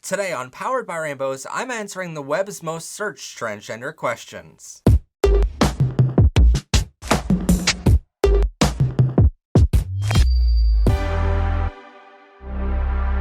Today on Powered by Rainbows, I'm answering the web's most searched transgender questions.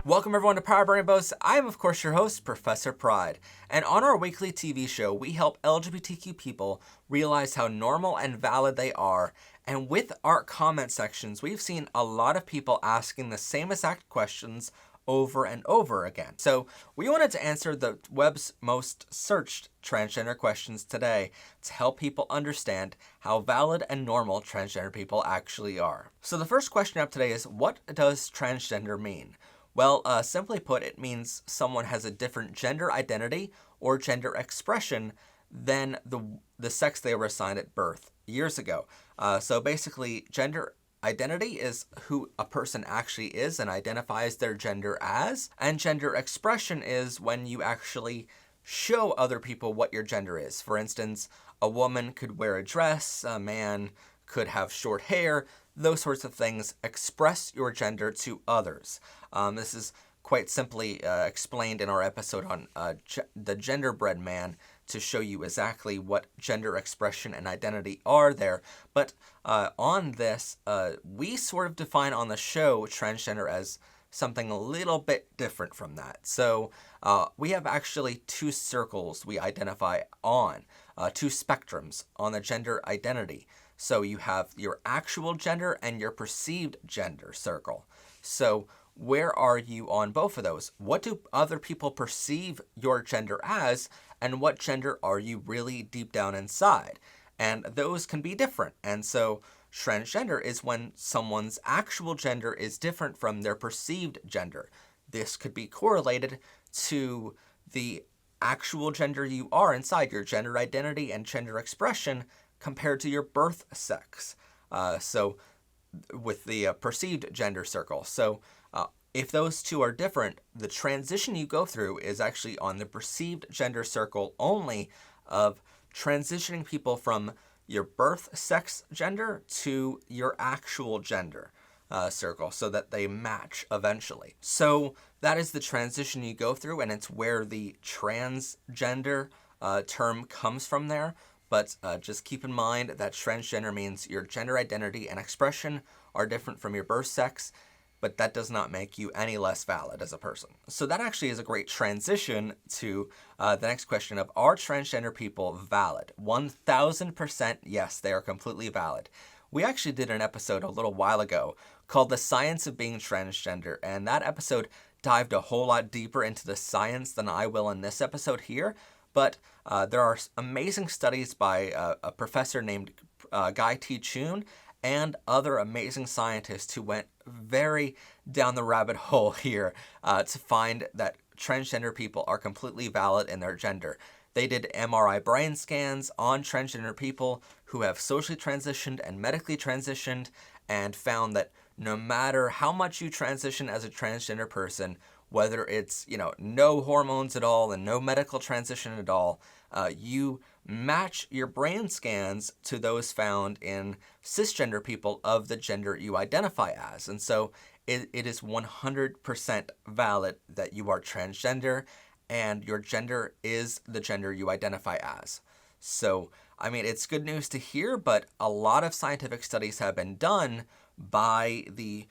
Welcome everyone to Powered by Rainbows. I am of course your host, Professor Pride, and on our weekly TV show, we help LGBTQ people realize how normal and valid they are. And with our comment sections, we've seen a lot of people asking the same exact questions over and over again. So we wanted to answer the web's most searched transgender questions today to help people understand how valid and normal transgender people actually are. So the first question up today is, what does transgender mean? Well, simply put, it means someone has a different gender identity or gender expression than the sex they were assigned at birth years ago. So basically, gender identity is who a person actually is and identifies their gender as, and gender expression is when you actually show other people what your gender is. For instance, a woman could wear a dress, a man could have short hair, those sorts of things. Express your gender to others. This is quite simply explained in our episode on the genderbread man to show you exactly what gender expression and identity are there. But on this, we sort of define on the show transgender as something a little bit different from that. So we have actually two circles we identify on, two spectrums on the gender identity. So you have your actual gender and your perceived gender circle. So where are you on both of those? What do other people perceive your gender as, and what gender are you really deep down inside? And those can be different. And so transgender is when someone's actual gender is different from their perceived gender. This could be correlated to the actual gender you are inside, your gender identity and gender expression, compared to your birth sex. So with the perceived gender circle. So if those two are different, the transition you go through is actually on the perceived gender circle only of transitioning people from your birth sex gender to your actual gender circle so that they match eventually. So that is the transition you go through, and it's where the transgender term comes from there. But just keep in mind that transgender means your gender identity and expression are different from your birth sex, but that does not make you any less valid as a person. So that actually is a great transition to the next question of, are transgender people valid? 1000% yes, they are completely valid. We actually did an episode a little while ago called The Science of Being Transgender, and that episode dived a whole lot deeper into the science than I will in this episode here. But there are amazing studies by a professor named Guy T. Chun and other amazing scientists who went very down the rabbit hole here to find that transgender people are completely valid in their gender. They did MRI brain scans on transgender people who have socially transitioned and medically transitioned, and found that no matter how much you transition as a transgender person, whether it's, no hormones at all and no medical transition at all, you match your brain scans to those found in cisgender people of the gender you identify as. And so it is 100% valid that you are transgender and your gender is the gender you identify as. So, it's good news to hear, but a lot of scientific studies have been done by the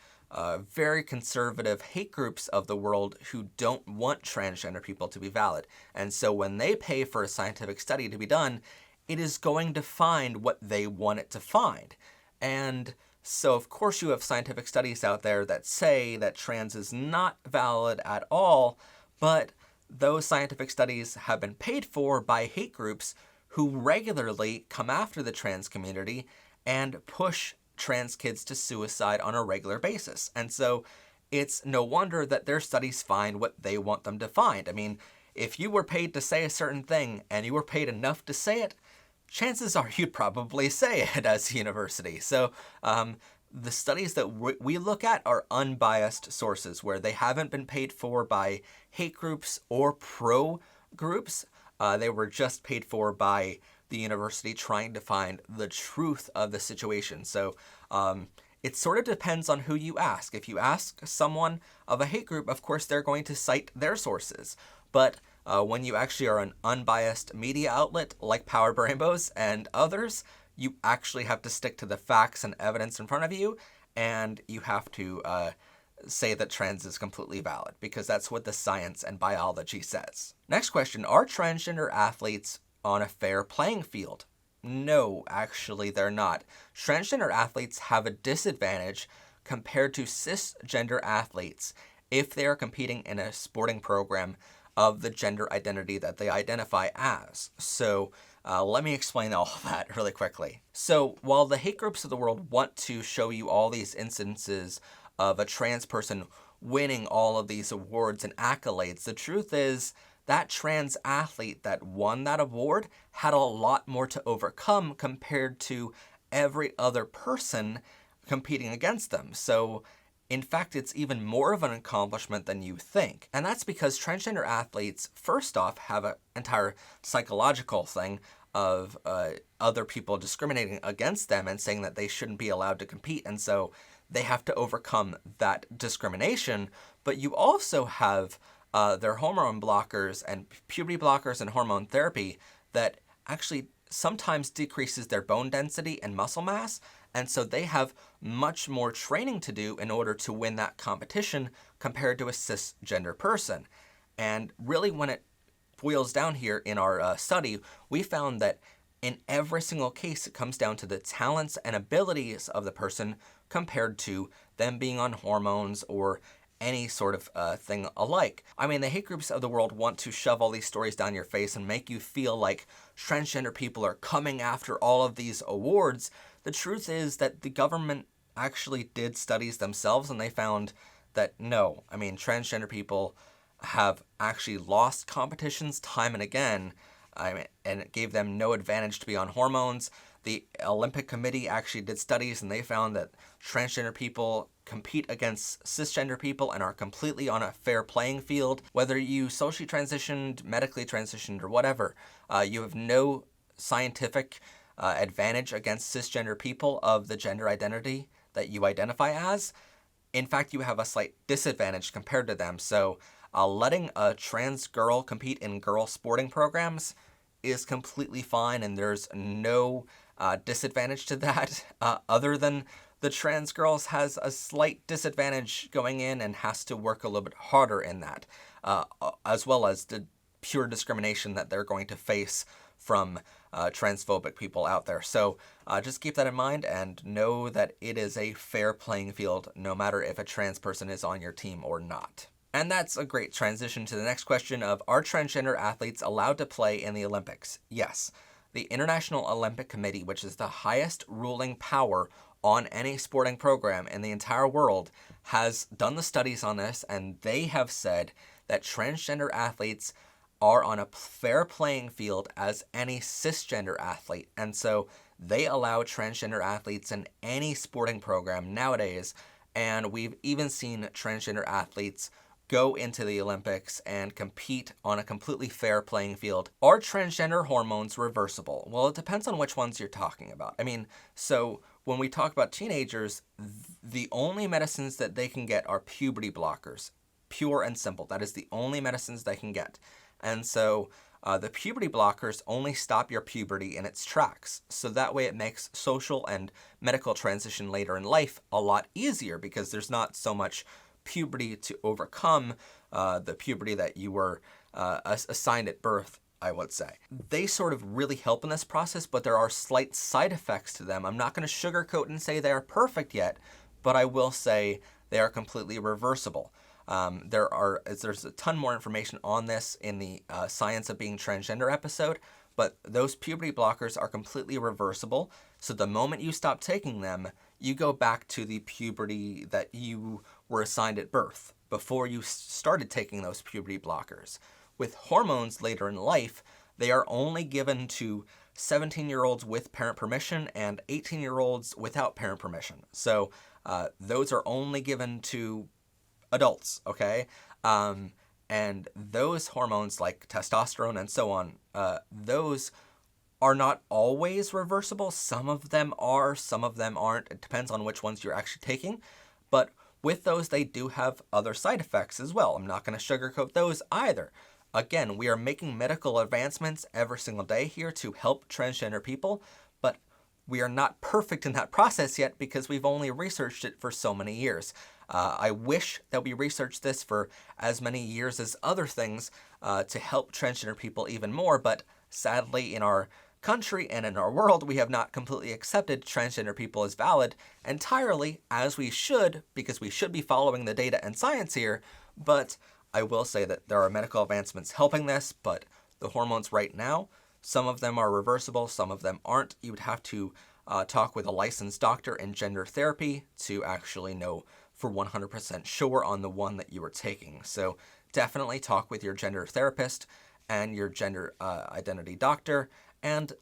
very conservative hate groups of the world who don't want transgender people to be valid. And so when they pay for a scientific study to be done, it is going to find what they want it to find. And so of course you have scientific studies out there that say that trans is not valid at all, but those scientific studies have been paid for by hate groups who regularly come after the trans community and push trans kids to suicide on a regular basis. And so it's no wonder that their studies find what they want them to find. If you were paid to say a certain thing and you were paid enough to say it, chances are you'd probably say it as a university. So the studies that we look at are unbiased sources where they haven't been paid for by hate groups or pro groups. They were just paid for by the university trying to find the truth of the situation. So It sort of depends on who you ask. If you ask someone of a hate group, of course they're going to cite their sources. But when you actually are an unbiased media outlet like Powered by Rainbows and others, you actually have to stick to the facts and evidence in front of you, and you have to say that trans is completely valid, because that's what the science and biology says. Next question, are transgender athletes on a fair playing field? No, actually they're not. Transgender athletes have a disadvantage compared to cisgender athletes if they are competing in a sporting program of the gender identity that they identify as. So let me explain all of that really quickly. So while the hate groups of the world want to show you all these instances of a trans person winning all of these awards and accolades, the truth is that trans athlete that won that award had a lot more to overcome compared to every other person competing against them. So in fact, it's even more of an accomplishment than you think. And that's because transgender athletes, first off, have an entire psychological thing of other people discriminating against them and saying that they shouldn't be allowed to compete. And so they have to overcome that discrimination. But you also have their hormone blockers and puberty blockers and hormone therapy that actually sometimes decreases their bone density and muscle mass. And so they have much more training to do in order to win that competition compared to a cisgender person. And really, when it boils down here in our study, we found that in every single case, it comes down to the talents and abilities of the person compared to them being on hormones or any sort of thing alike. I mean, the hate groups of the world want to shove all these stories down your face and make you feel like transgender people are coming after all of these awards. The truth is that the government actually did studies themselves, and they found that no, I mean, transgender people have actually lost competitions time and again, and it gave them no advantage to be on hormones. The Olympic Committee actually did studies, and they found that transgender people compete against cisgender people and are completely on a fair playing field. Whether you socially transitioned, medically transitioned, or whatever, you have no scientific advantage against cisgender people of the gender identity that you identify as. In fact, you have a slight disadvantage compared to them. So letting a trans girl compete in girl sporting programs is completely fine, and there's no disadvantage to that other than the trans girls has a slight disadvantage going in and has to work a little bit harder in that, as well as the pure discrimination that they're going to face from transphobic people out there. So just keep that in mind and know that it is a fair playing field no matter if a trans person is on your team or not. And that's a great transition to the next question of, are transgender athletes allowed to play in the Olympics? Yes. The International Olympic Committee, which is the highest ruling power on any sporting program in the entire world, has done the studies on this, and they have said that transgender athletes are on a fair playing field as any cisgender athlete. And so they allow transgender athletes in any sporting program nowadays, and we've even seen transgender athletes go into the Olympics and compete on a completely fair playing field. Are transgender hormones reversible? Well, it depends on which ones you're talking about. I mean, so when we talk about teenagers, the only medicines that they can get are puberty blockers. Pure and simple. That is the only medicines they can get. And so the puberty blockers only stop your puberty in its tracks. So that way it makes social and medical transition later in life a lot easier, because there's not so much puberty to overcome the puberty that you were assigned at birth, I would say. They sort of really help in this process, but there are slight side effects to them. I'm not going to sugarcoat and say they are perfect yet, but I will say they are completely reversible. There's a ton more information on this in the Science of Being Transgender episode, but those puberty blockers are completely reversible. So the moment you stop taking them, you go back to the puberty that you were assigned at birth before you started taking those puberty blockers. With hormones later in life, they are only given to 17-year-olds with parent permission and 18-year-olds without parent permission. So those are only given to adults, okay? And those hormones like testosterone and so on, those are not always reversible. Some of them are, some of them aren't. It depends on which ones you're actually taking. But with those, they do have other side effects as well. I'm not going to sugarcoat those either. Again, we are making medical advancements every single day here to help transgender people, but we are not perfect in that process yet because we've only researched it for so many years. I wish that we researched this for as many years as other things to help transgender people even more, but sadly in our country and in our world, we have not completely accepted transgender people as valid entirely, as we should, because we should be following the data and science here. But I will say that there are medical advancements helping this, but the hormones right now, some of them are reversible, some of them aren't. You would have to talk with a licensed doctor in gender therapy to actually know for 100% sure on the one that you are taking. So definitely talk with your gender therapist and your gender identity doctor and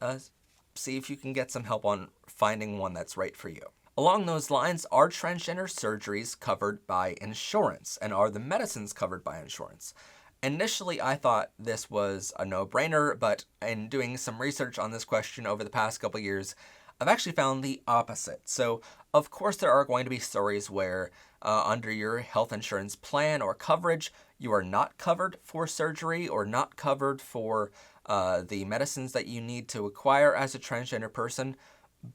see if you can get some help on finding one that's right for you. Along those lines, are transgender surgeries covered by insurance, and are the medicines covered by insurance? Initially, I thought this was a no-brainer, but in doing some research on this question over the past couple years, I've actually found the opposite. So, of course, there are going to be stories where under your health insurance plan or coverage, you are not covered for surgery or not covered for the medicines that you need to acquire as a transgender person.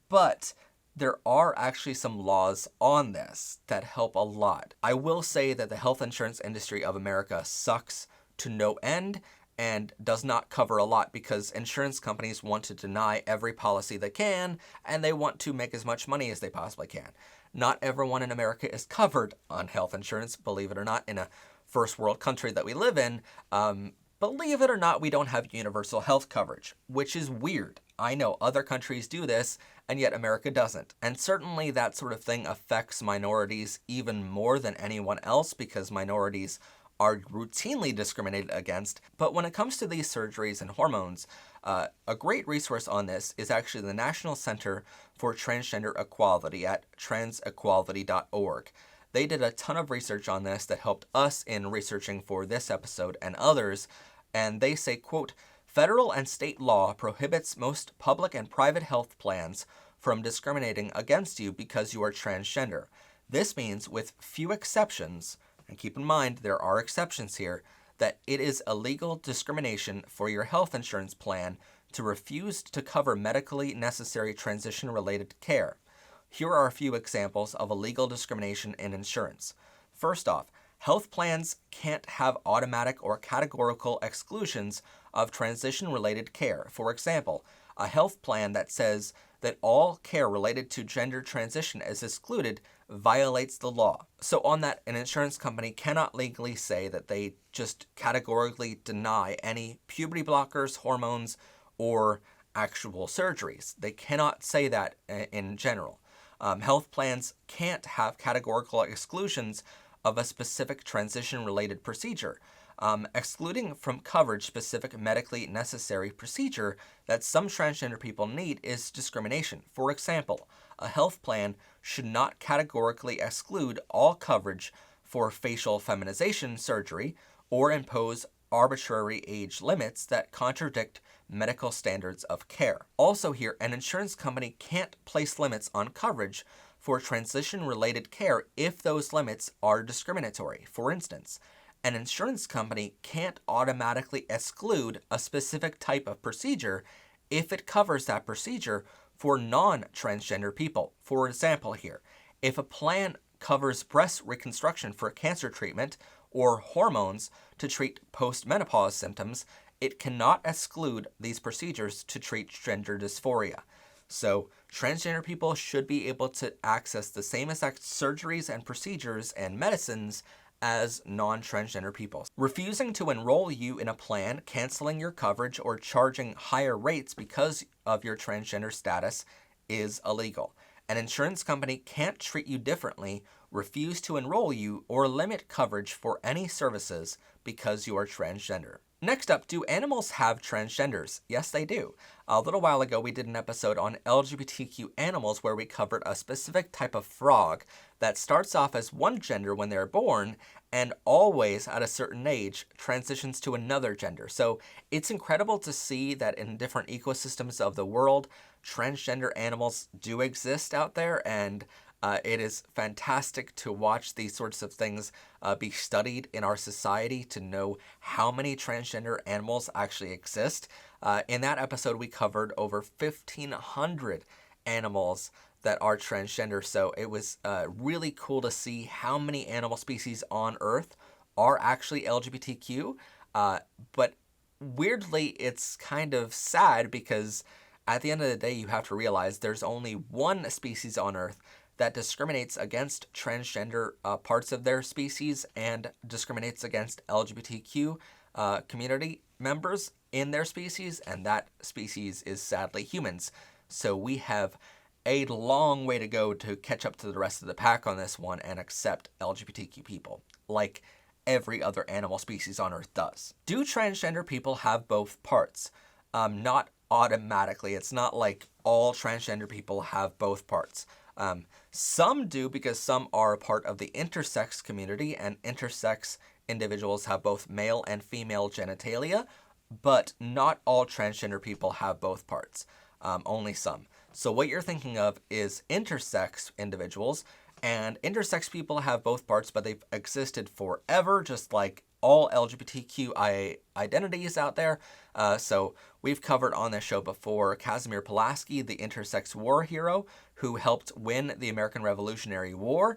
But there are actually some laws on this that help a lot. I will say that the health insurance industry of America sucks to no end and does not cover a lot because insurance companies want to deny every policy they can, and they want to make as much money as they possibly can. Not everyone in America is covered on health insurance, believe it or not, in a first world country that we live in. Believe it or not, we don't have universal health coverage, which is weird. I know other countries do this, and yet America doesn't. And certainly that sort of thing affects minorities even more than anyone else because minorities are routinely discriminated against. But when it comes to these surgeries and hormones, a great resource on this is actually the National Center for Transgender Equality at transequality.org. They did a ton of research on this that helped us in researching for this episode and others, and they say, quote, "Federal and state law prohibits most public and private health plans from discriminating against you because you are transgender. This means, with few exceptions, and keep in mind there are exceptions here, that it is illegal discrimination for your health insurance plan to refuse to cover medically necessary transition-related care. Here are a few examples of illegal discrimination in insurance. First off, health plans can't have automatic or categorical exclusions of transition-related care. For example, a health plan that says that all care related to gender transition is excluded violates the law. So on that, an insurance company cannot legally say that they just categorically deny any puberty blockers, hormones, or actual surgeries. They cannot say that in general. Health plans can't have categorical exclusions of a specific transition-related procedure. Excluding from coverage specific medically necessary procedure that some transgender people need is discrimination. For example, a health plan should not categorically exclude all coverage for facial feminization surgery or impose arbitrary age limits that contradict medical standards of care. Also here, an insurance company can't place limits on coverage for transition-related care if those limits are discriminatory. For instance, an insurance company can't automatically exclude a specific type of procedure if it covers that procedure for non-transgender people. For example here, if a plan covers breast reconstruction for cancer treatment or hormones to treat postmenopause symptoms, it cannot exclude these procedures to treat gender dysphoria. So transgender people should be able to access the same exact surgeries and procedures and medicines as non-transgender people. Refusing to enroll you in a plan, canceling your coverage, or charging higher rates because of your transgender status is illegal. An insurance company can't treat you differently refuse to enroll you or limit coverage for any services because you are transgender. Next up, do animals have transgenders? Yes, they do. A little while ago, we did an episode on LGBTQ animals where we covered a specific type of frog that starts off as one gender when they're born and always at a certain age transitions to another gender. So it's incredible to see that in different ecosystems of the world, transgender animals do exist out there, and it is fantastic to watch these sorts of things be studied in our society to know how many transgender animals actually exist. In that episode, we covered over 1,500 animals that are transgender, so it was really cool to see how many animal species on Earth are actually LGBTQ. But weirdly, it's kind of sad because at the end of the day, you have to realize there's only one species on Earth that discriminates against transgender parts of their species and discriminates against LGBTQ community members in their species, and that species is sadly humans. So we have a long way to go to catch up to the rest of the pack on this one and accept LGBTQ people, like every other animal species on Earth does. Do transgender people have both parts? Not automatically. It's not like all transgender people have both parts. Some do, because some are a part of the intersex community, and intersex individuals have both male and female genitalia, but not all transgender people have both parts, only some. So what you're thinking of is intersex individuals, and intersex people have both parts, but they've existed forever, just like all LGBTQ identities out there. So we've covered on this show before Casimir Pulaski, the intersex war hero who helped win the American Revolutionary War.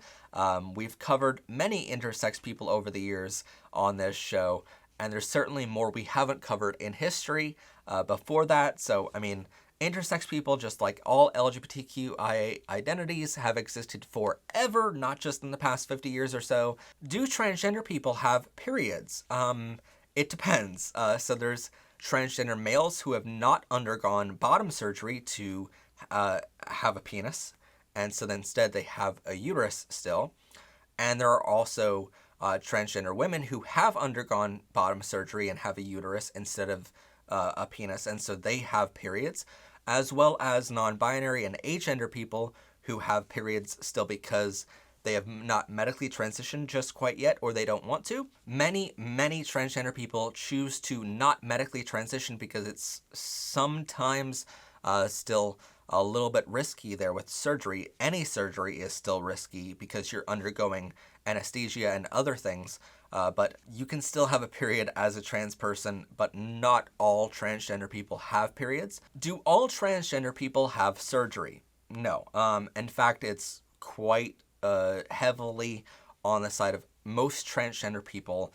We've covered many intersex people over the years on this show, and there's certainly more we haven't covered in history before that. So, I mean, intersex people, just like all LGBTQ identities, have existed forever, not just in the past 50 years or so. Do transgender people have periods? It depends. So there's transgender males who have not undergone bottom surgery to have a penis, and so instead they have a uterus still. And there are also transgender women who have undergone bottom surgery and have a uterus instead of a penis, and so they have periods, as well as non-binary and agender people who have periods still because they have not medically transitioned just quite yet, or they don't want to. Many transgender people choose to not medically transition because it's sometimes still a little bit risky there with surgery. Any surgery is still risky because you're undergoing anesthesia and other things, but you can still have a period as a trans person, but not all transgender people have periods. Do all transgender people have surgery? No. In fact, it's quite heavily on the side of most transgender people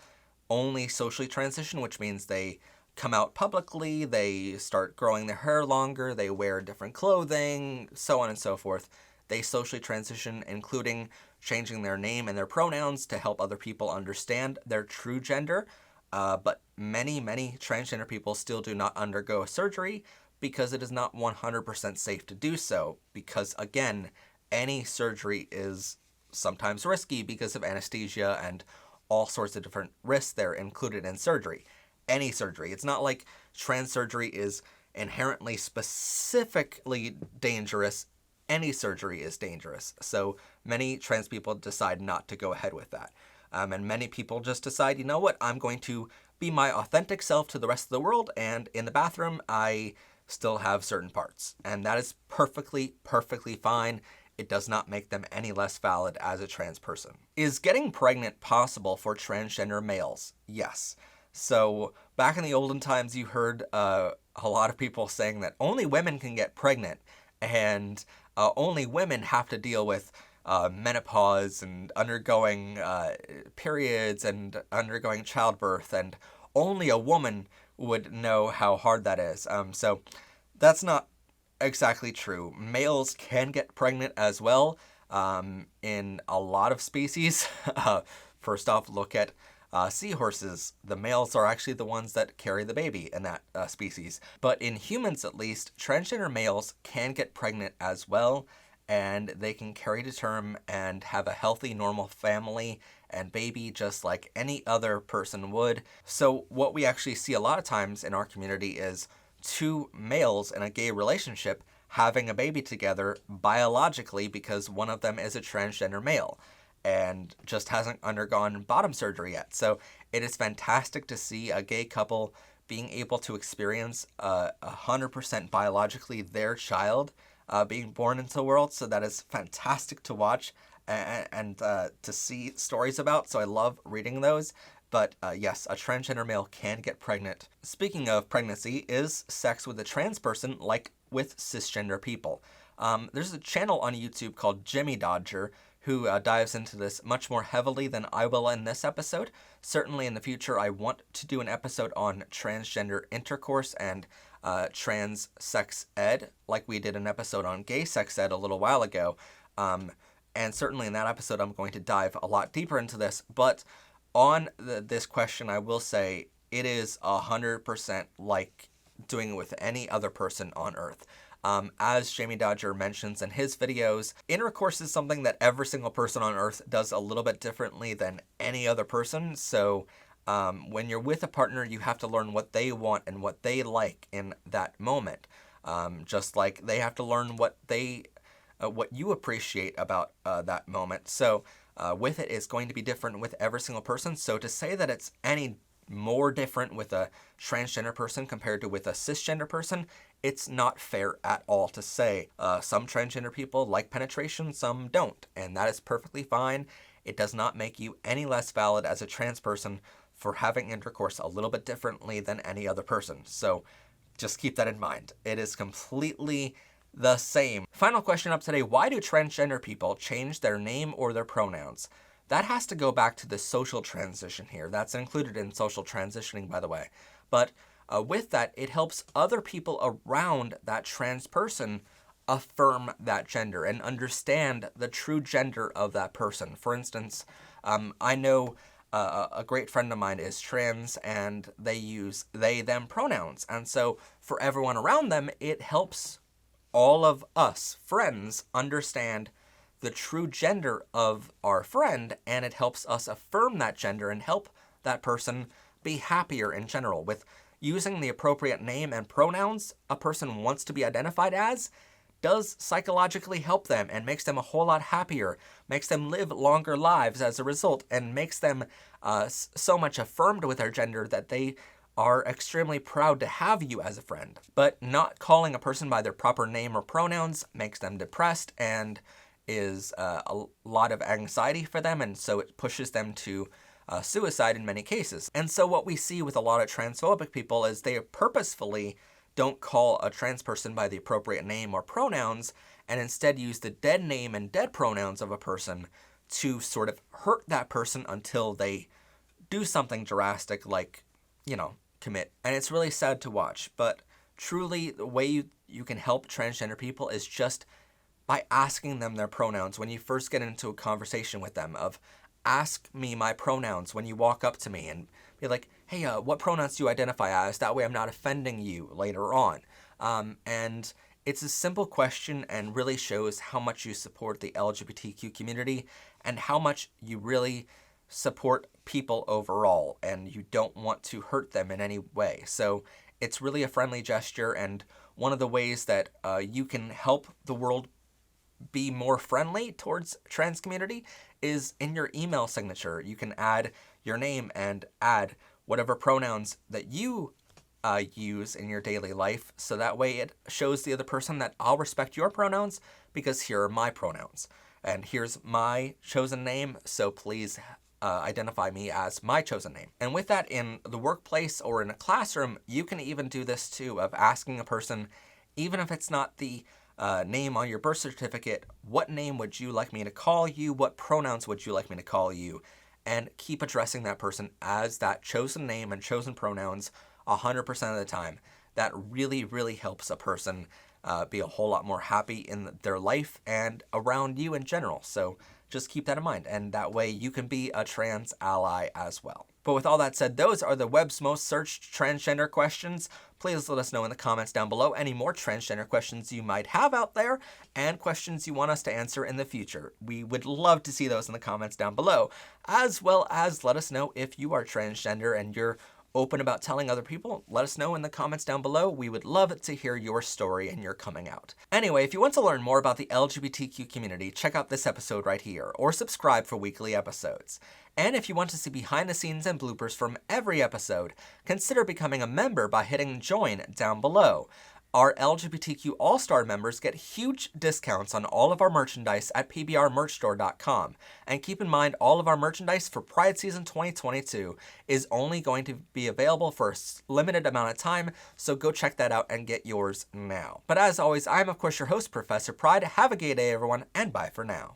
only socially transition, which means they come out publicly, they start growing their hair longer, they wear different clothing, so on and so forth. They socially transition, including changing their name and their pronouns to help other people understand their true gender. But many transgender people still do not undergo surgery because it is not 100% safe to do so. Because again, any surgery is sometimes risky because of anesthesia and all sorts of different risks that are included in surgery. Any surgery. It's not like trans surgery is inherently specifically dangerous. Any surgery is dangerous. So many trans people decide not to go ahead with that. And many people just decide, you know what, I'm going to be my authentic self to the rest of the world, and in the bathroom, I still have certain parts. And that is perfectly fine. It does not make them any less valid as a trans person. Is getting pregnant possible for transgender males? Yes. So back in the olden times, you heard a lot of people saying that only women can get pregnant, and only women have to deal with menopause and undergoing periods and undergoing childbirth, and only a woman would know how hard that is. So that's not exactly true. Males can get pregnant as well in a lot of species. First off, look at seahorses. The males are actually the ones that carry the baby in that species. But in humans, at least, transgender males can get pregnant as well. and they can carry to term and have a healthy, normal family and baby just like any other person would. So what we actually see a lot of times in our community is two males in a gay relationship having a baby together biologically because one of them is a transgender male and just hasn't undergone bottom surgery yet. So it is fantastic to see a gay couple being able to experience 100% biologically their child being born into the world. So that is fantastic to watch and to see stories about. So I love reading those. But yes, a transgender male can get pregnant. Speaking of pregnancy, is sex with a trans person like with cisgender people? There's a channel on YouTube called Jimmy Dodger who dives into this much more heavily than I will in this episode. Certainly in the future, I want to do an episode on transgender intercourse and trans sex ed, like we did an episode on gay sex ed a little while ago. And certainly in that episode, I'm going to dive a lot deeper into this. But on this question, I will say it is 100% like doing it with any other person on Earth. As Jamie Dodger mentions in his videos, intercourse is something that every single person on Earth does a little bit differently than any other person. So when you're with a partner, you have to learn what they want and what they like in that moment. Just like they have to learn what you appreciate about that moment. So with it, it's going to be different with every single person. So to say that it's any more different with a transgender person compared to with a cisgender person, it's not fair at all to say. Some transgender people like penetration, some don't, and that is perfectly fine. It does not make you any less valid as a trans person for having intercourse a little bit differently than any other person. So just keep that in mind. It is completely the same. Final question up today: why do transgender people change their name or their pronouns? That has to go back to the social transition here. That's included in social transitioning, by the way. But with that, it helps other people around that trans person affirm that gender and understand the true gender of that person. For instance, I know a great friend of mine is trans and they use they, them pronouns. And so for everyone around them, it helps all of us friends understand the true gender of our friend, and it helps us affirm that gender and help that person be happier in general. With using the appropriate name and pronouns a person wants to be identified as does psychologically help them and makes them a whole lot happier, makes them live longer lives as a result, and makes them so much affirmed with their gender that they are extremely proud to have you as a friend. But not calling a person by their proper name or pronouns makes them depressed and is a lot of anxiety for them, and so it pushes them to suicide in many cases. And so what we see with a lot of transphobic people is they purposefully don't call a trans person by the appropriate name or pronouns, and instead use the dead name and dead pronouns of a person to sort of hurt that person until they do something drastic like, commit. And it's really sad to watch, but truly the way you can help transgender people is just by asking them their pronouns when you first get into a conversation with them. Of ask me my pronouns when you walk up to me, and be like, hey, what pronouns do you identify as? That way I'm not offending you later on. And it's a simple question and really shows how much you support the LGBTQ community and how much you really support people overall and you don't want to hurt them in any way. So it's really a friendly gesture, and one of the ways that you can help the world be more friendly towards trans community is in your email signature. You can add your name and add whatever pronouns that you use in your daily life, so that way it shows the other person that I'll respect your pronouns because here are my pronouns and here's my chosen name, so please identify me as my chosen name. And with that, in the workplace or in a classroom, you can even do this too, of asking a person, even if it's not the name on your birth certificate, what name would you like me to call you? What pronouns would you like me to call you? And keep addressing that person as that chosen name and chosen pronouns 100% of the time. That really, really helps a person be a whole lot more happy in their life and around you in general. So just keep that in mind, and that way you can be a trans ally as well. But with all that said, those are the web's most searched transgender questions. Please let us know in the comments down below any more transgender questions you might have out there and questions you want us to answer in the future. We would love to see those in the comments down below, as well as let us know if you are transgender and you're open about telling other people. Let us know in the comments down below. We would love to hear your story and your coming out. Anyway, if you want to learn more about the LGBTQ community, check out this episode right here, or subscribe for weekly episodes. And if you want to see behind the scenes and bloopers from every episode, consider becoming a member by hitting join down below. Our LGBTQ All-Star members get huge discounts on all of our merchandise at pbrmerchstore.com. And keep in mind, all of our merchandise for Pride Season 2022 is only going to be available for a limited amount of time, so go check that out and get yours now. But as always, I'm of course your host, Professor Pride. Have a gay day, everyone, and bye for now.